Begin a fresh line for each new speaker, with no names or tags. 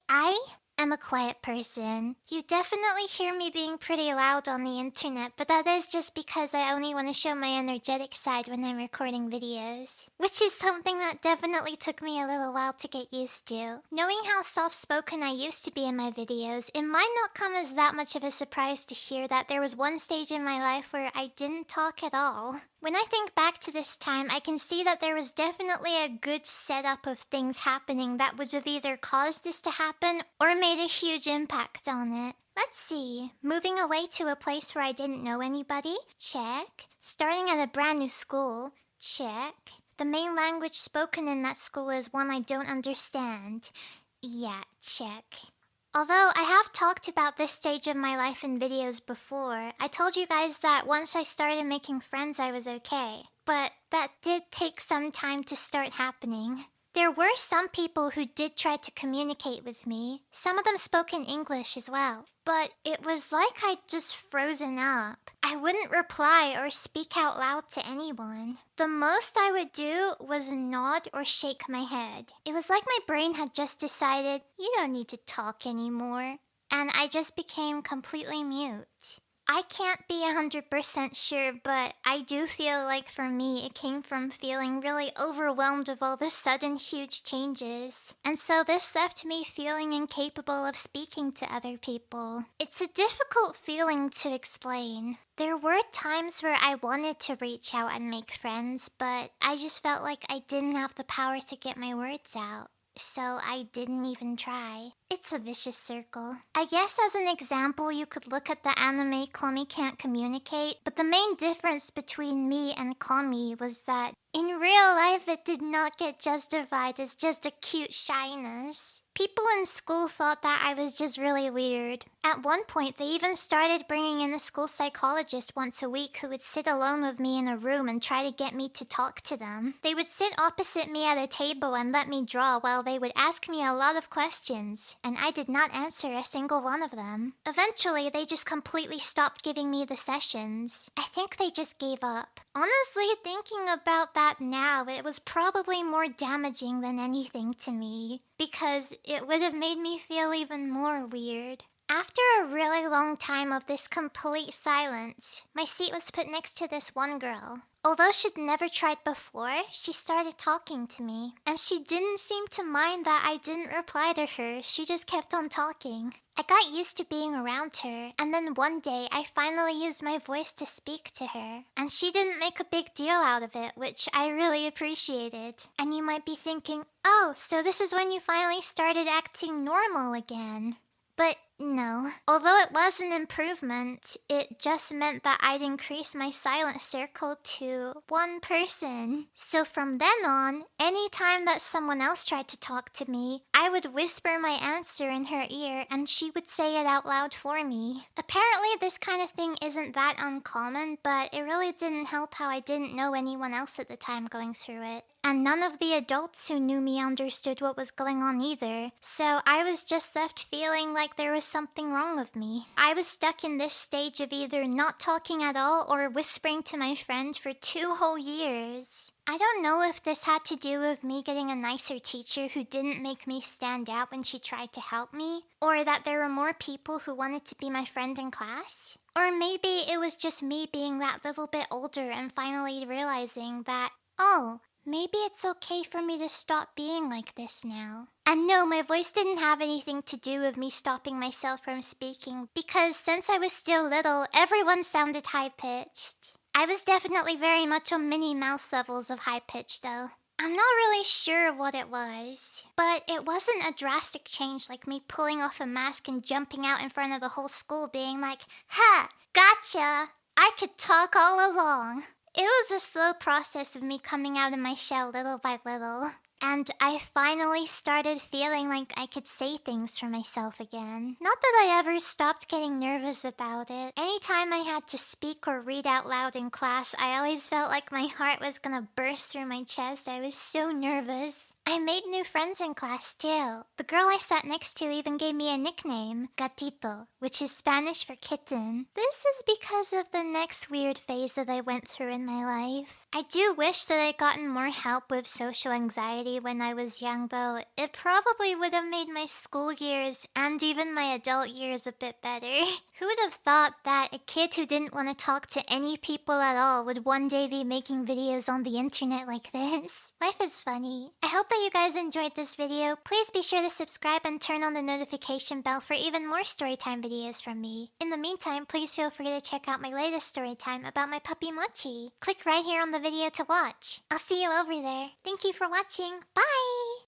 I am a quiet person. You definitely hear me being pretty loud on the internet, but that is just because I only want to show my energetic side when I'm recording videos. Which is something that definitely took me a little while to get used to. Knowing how soft-spoken I used to be in my videos, it might not come as that much of a surprise to hear that there was one stage in my life where I didn't talk at all. When I think back to this time, I can see that there was definitely a good setup of things happening that would have either caused this to happen or made a huge impact on it. Let's see. Moving away to a place where I didn't know anybody? Check. Starting at a brand new school? Check. The main language spoken in that school is one I don't understand. Yeah, check. Although I have talked about this stage of my life in videos before, I told you guys that once I started making friends I was okay. But that did take some time to start happening. There were some people who did try to communicate with me. Some of them spoke in English as well. But it was like I'd just frozen up. I wouldn't reply or speak out loud to anyone. The most I would do was nod or shake my head. It was like my brain had just decided, you don't need to talk anymore. And I just became completely mute. I can't be 100% sure, but I do feel like for me it came from feeling really overwhelmed of all the sudden huge changes. And so this left me feeling incapable of speaking to other people. It's a difficult feeling to explain. There were times where I wanted to reach out and make friends, but I just felt like I didn't have the power to get my words out. So I didn't even try. It's a vicious circle. I guess as an example, you could look at the anime Komi Can't Communicate, but the main difference between me and Komi was that in real life it did not get justified as just a cute shyness. People in school thought that I was just really weird. At one point, they even started bringing in a school psychologist once a week who would sit alone with me in a room and try to get me to talk to them. They would sit opposite me at a table and let me draw while they would ask me a lot of questions, and I did not answer a single one of them. Eventually, they just completely stopped giving me the sessions. I think they just gave up. Honestly, thinking about that now, it was probably more damaging than anything to me, because it would have made me feel even more weird. After a really long time of this complete silence, my seat was put next to this one girl. Although she'd never tried before, she started talking to me. And she didn't seem to mind that I didn't reply to her, she just kept on talking. I got used to being around her, and then one day I finally used my voice to speak to her. And she didn't make a big deal out of it, which I really appreciated. And you might be thinking, oh, so this is when you finally started acting normal again. But no. Although it was an improvement, it just meant that I'd increase my silent circle to one person. So from then on, any time that someone else tried to talk to me, I would whisper my answer in her ear and she would say it out loud for me. Apparently this kind of thing isn't that uncommon, but it really didn't help how I didn't know anyone else at the time going through it. And none of the adults who knew me understood what was going on either. So I was just left feeling like there was something wrong with me. I was stuck in this stage of either not talking at all or whispering to my friend for 2 whole years. I don't know if this had to do with me getting a nicer teacher who didn't make me stand out when she tried to help me, or that there were more people who wanted to be my friend in class. Or maybe it was just me being that little bit older and finally realizing that, oh, maybe it's okay for me to stop being like this now. And no, my voice didn't have anything to do with me stopping myself from speaking, because since I was still little, everyone sounded high-pitched. I was definitely very much on Minnie Mouse levels of high-pitched though. I'm not really sure what it was, but it wasn't a drastic change like me pulling off a mask and jumping out in front of the whole school being like, "Ha! Gotcha! I could talk all along." It was a slow process of me coming out of my shell little by little. And I finally started feeling like I could say things for myself again. Not that I ever stopped getting nervous about it. Anytime I had to speak or read out loud in class, I always felt like my heart was gonna burst through my chest. I was so nervous. I made new friends in class too. The girl I sat next to even gave me a nickname, Gatito, which is Spanish for kitten. This is because of the next weird phase that I went through in my life. I do wish that I'd gotten more help with social anxiety when I was young, though. It probably would have made my school years and even my adult years a bit better. Who would have thought that a kid who didn't want to talk to any people at all would one day be making videos on the internet like this? Life is funny. I hope that you guys enjoyed this video. Please be sure to subscribe and turn on the notification bell for even more storytime videos from me. In the meantime, please feel free to check out my latest storytime about my puppy Mochi. Click right here on the video to watch. I'll see you over there. Thank you for watching. Bye!